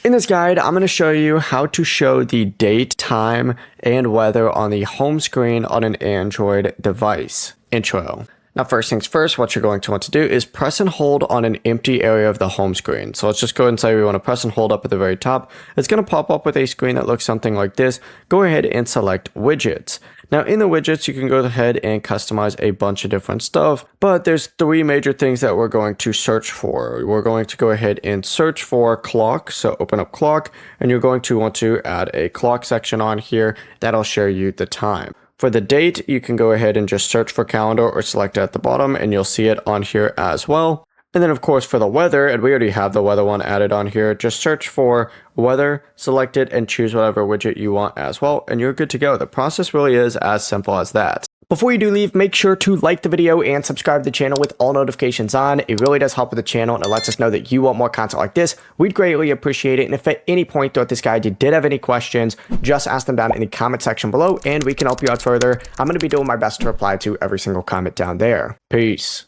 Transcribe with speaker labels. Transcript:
Speaker 1: In this guide, I'm going to show you how to show the date, time, and weather on the home screen on an Android device. Intro. Now, first things first, what you're going to want to do is press and hold on an empty area of the home screen. So let's just go ahead and say we want to press and hold up at the very top. It's going to pop up with a screen that looks something like this. Go ahead and select widgets. Now in the widgets, you can go ahead and customize a bunch of different stuff, but there's three major things that we're going to search for. We're going to go ahead and search for clock. So open up clock, and you're going to want to add a clock section on here. That'll show you the time. For the date, you can go ahead and just search for calendar or select it at the bottom, and you'll see it on here as well. And then of course for the weather, and we already have the weather one added on here, just search for weather, select it, and choose whatever widget you want as well, and you're good to go. The process really is as simple as that. Before you do leave, make sure to like the video and subscribe to the channel with all notifications on. It really does help with the channel, and it lets us know that you want more content like this. We'd greatly appreciate it. And if at any point throughout this guide you did have any questions, just ask them down in the comment section below, and we can help you out further. I'm going to be doing my best to reply to every single comment down there. Peace.